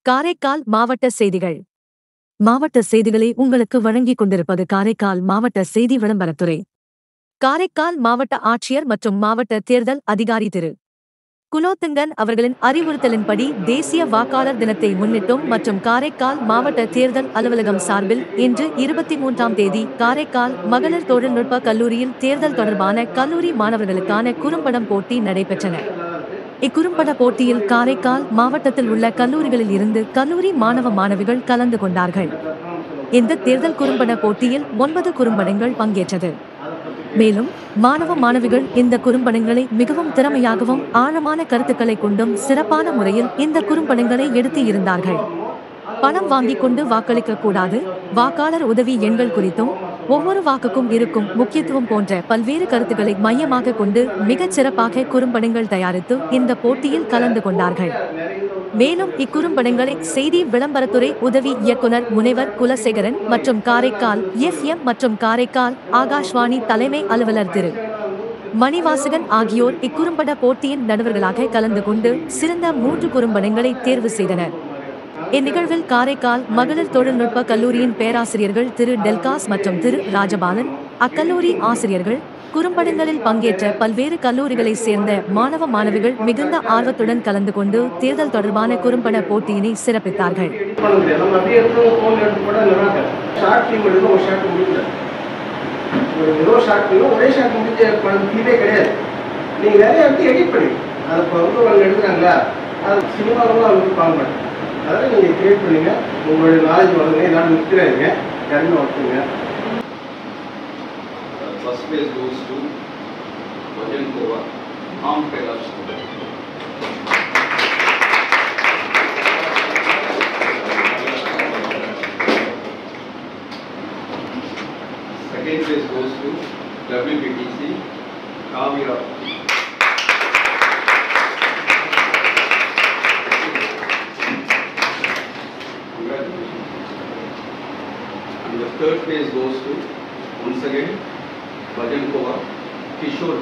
காரைக்கால் மாவட்ட செய்திகள். மாவட்ட செய்திகளை உங்களுக்கு வழங்கிக் கொண்டிருப்பது காரைக்கால் மாவட்ட செய்தி விளம்பரத்துறை. காரைக்கால் மாவட்ட ஆட்சியர் மற்றும் மாவட்ட தேர்தல் அதிகாரி திரு. குலோத்துங்கன் அவர்களின் அறிவுறுத்தலின்படி தேசிய வாக்காளர் தினத்தை முன்னிட்டும் மற்றும் காரைக்கால் மாவட்ட தேர்தல் அலுவலகம் சார்பில் இன்று 23ஆம் தேதி காரைக்கால் மகளிர் தொழில்நுட்ப கல்லூரியில் தேர்தல் தொடர்பான கல்லூரி மாணவர்களுக்கான குறும்படம் போட்டி நடைபெற்றன. இக்குறும்பட போட்டியில் காரைக்கால் மாவட்டத்தில் உள்ள கல்லூரிகளில் இருந்து கல்லூரி மாணவ மாணவிகள் கலந்து கொண்டார்கள். இந்த தேர்தல் குறும்பட போட்டியில் 9 குறும்படங்கள் பங்கேற்றது. மேலும் மாணவ மாணவிகள் இந்த குறும்படங்களை மிகவும் திறமையாகவும் ஆழமான கருத்துக்களை கொண்டும் சிறப்பான முறையில் இந்த குறும்படங்களை எடுத்து இருந்தார்கள். பணம் வாங்கிக் கொண்டு வாக்களிக்க கூடாது, வாக்காளர் உதவி எண்கள் குறித்தும் ஒவ்வொரு வாக்குக்கும் இருக்கும் முக்கியத்துவம் போன்ற பல்வேறு கருத்துக்களை மையமாக கொண்டு மிகச் சிறப்பாக குறும்படங்கள் தயாரித்து இந்த போட்டியில் கலந்து கொண்டார்கள். மேலும் இக்குறும்படங்களை செய்தி விளம்பரத்துறை உதவி இயக்குனர் முனைவர் குலசேகரன் மற்றும் காரைக்கால் FM மற்றும் காரைக்கால் ஆகாஷ்வாணி தலைமை அலுவலர் திரு. மணிவாசகன் ஆகியோர் இக்குறும்பட போட்டியின் நடுவர்களாக கலந்து கொண்டு சிறந்த 3 குறும்படங்களை தேர்வு செய்தனர். இந்நிகழ்வில் காரைக்கால் மகளிர் தொழில்நுட்ப கல்லூரியின் பேராசிரியர்கள் திரு டெல்காஸ் மற்றும் திரு ராஜபாலன், அக்கல்லூரி ஆசிரியர்கள், குறும்படங்களில் பங்கேற்ற பல்வேறு கல்லூரிகளை சேர்ந்த மாணவ மாணவிகள் மிகுந்த ஆர்வத்துடன் கலந்து கொண்டு தேர்தல் தொடர்பான குறும்பட போட்டியினை சிறப்பித்தார்கள். அதெல்லாம் நீங்கள் கிரியேட் பண்ணுங்க, உங்களுடைய நாலேஜ் வளருங்க, எல்லாரும் நிற்கிறாங்க, யாருமே ஒட்டுங்க. First place goes to Vajan Kova, Am Kailash. Second place goes to WPTC, Kavira. And the third place goes to, once again, Vajan Kova, Kishore.